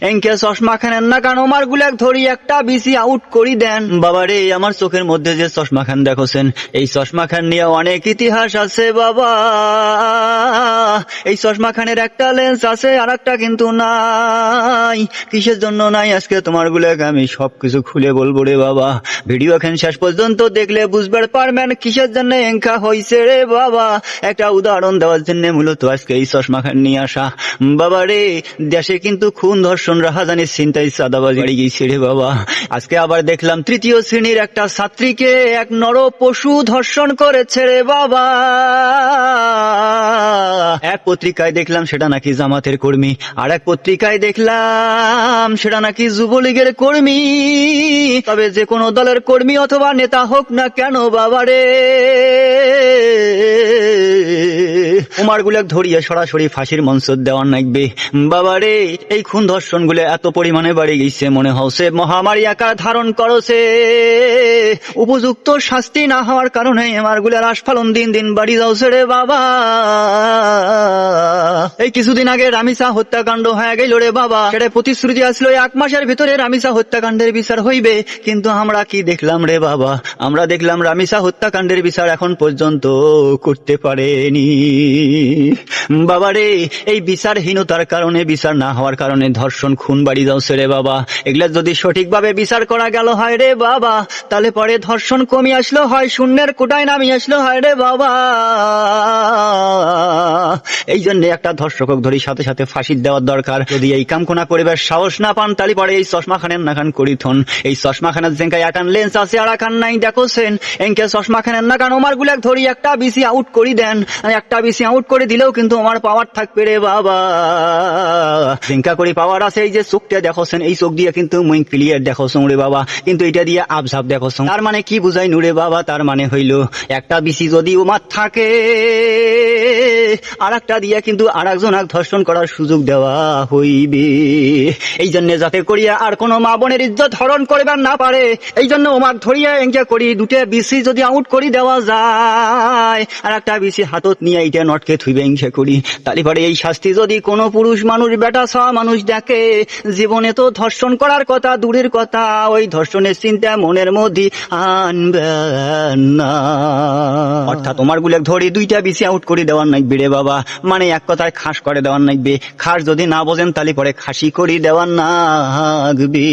NK চশমা খানেন না কারণ আমার গুলাক ধরি একটা বিসি আউট করি দেন। বাবা রে, আমার চোখের মধ্যে যে চশমা খান দেখছেন, এই চশমা খান নিয়ে অনেক ইতিহাস আছে বাবা। এই চশমা খানের একটা লেন্স আছে আর একটা কিন্তু নাই। কিসের জন্য নাই আজকে তোমার গুলাকে আমি সবকিছু খুলে বলবো রে বাবা। ভিডিও খান শেষ পর্যন্ত দেখলে বুঝতে পারবেন কিসের জন্য এঙ্কা হইছে রে বাবা। একটা উদাহরণ দেওয়ার জন্য মূলত আজকে এই চশমা খান নিয়ে আসা। বাবা রে, দেশে কিন্তু খুন ধর্ষণ রাহাজানি ছিনতাই চাঁদাবাজি বাড়ি গেছে রে বাবা। আজকে আবার দেখলাম তৃতীয় শ্রেণীর একটা ছাত্রীকে এক নর পশু ধর্ষণ করেছে রে বাবা। এক পত্রিকায় দেখলাম সেটা নাকি জামাতের কর্মী, আর এক পত্রিকায় দেখলাম সেটা নাকি যুবলীগের কর্মী। তবে যে কোনো দলের কর্মী অথবা নেতা হোক না কেন বাবা রে, উমার গুলাক ধরিয়ে সরাসরি ফাঁসির মঞ্চ দেওয়ার নাকবে বাবা রে। এই খুন ধর্ষণ গুলো এত পরিমাণে বাড়ি গেছে মনে হচ্ছে মহামারী আকার ধারণ করছে। উপযুক্ত শাস্তি না হওয়ার কারণে আমার গুলার আস্ফালন দিন দিন বাড়ি যাচ্ছে রে বাবা। এই কিছুদিন আগে রামিসা হত্যাকাণ্ড হয়ে গেল রে বাবা। সেটা প্রতিশ্রুতি আসলো 1 মাসের ভিতরে রামিসা হত্যাকাণ্ডের বিচার হইবে, কিন্তু আমরা কি দেখলাম রে বাবা? আমরা দেখলাম রামিসা হত্যাকাণ্ডের বিচার এখন পর্যন্ত করতে পারেনি বাবা রে। এই বিচারহীনতার কারণে, বিচার না হওয়ার কারণে ধর্ষণ খুন বাড়ি যাচ্ছে রে বাবা। এগুলা যদি সঠিকভাবে বিচার করা গেল হয় রে বাবা, তাহলে পরে ধর্ষণ কমে আসলো হয়, শূন্যের কোটায় নামি আসলো হয় রে বাবা। এই জন্য একটা ধর্ষক ধরি সাথে সাথে ফাঁসি দেওয়ার দরকার। যদি এই কাম কোনা করিবার সাহস না পান, তাহলে পরে এই চশমা খানের না খান করিথন। এই চশমা খানের জেঙ্কায় একান লেন্স আছে আর একান নাই দেখছেন। এনকে চশমা খানের না কারণ আমার গুলাক ধরি একটা বিসি আউট করি দেন। একটা বিসি আউট করে দিলেও কিন্তু আমার পাওয়ার থাকবে রে বাবা। জেঙ্কা করে পাওয়ার আছে। এই যে চোখটা দেখছেন, এই চোখ দিয়ে কিন্তু মুই ক্লিয়ার দেখছং রে বাবা, কিন্তু এটা দিয়ে আবঝাব দেখছং। তার মানে কি বুঝাই নুরে বাবা? তার মানে হইল একটা বিসি যদি উমার থাকে, আর একটা দিয়ে কিন্তু আর একজনক ধর্ষণ করার সুযোগ দেওয়া হইবে। এই জন্য যাতে করিয়া আর কোনো মা বোনের ইজ্জত হরণ করবার না পারে, এই জন্য ওমাক ধরিয়া এঙ্কা করি দুটা বিসি যদি আউট করি দেওয়া যায়, আর একটা বিসি হাতত নিয়ে এইটা নটকে থুইবে এঙ্কা করি, তাহলে পরে এই শাস্তি যদি কোনো পুরুষ মানুষ, বেটা ছা মানুষ দেখে, জীবনে তো ধর্ষণ করার কথা দূরের কথা, ওই ধর্ষণের চিন্তা মনের মধ্যে আনবে না। অর্থাৎ তোমার গুলাক ধরি দুইটা বিসি আউট করে দেওয়ার নাকবে রে বাবা। মানে এক কথায় খাস করে দেওয়ার নাকবে। খাস যদি না বোঝেন তাহলে পরে খাসি করে দেওয়ার নাকবে।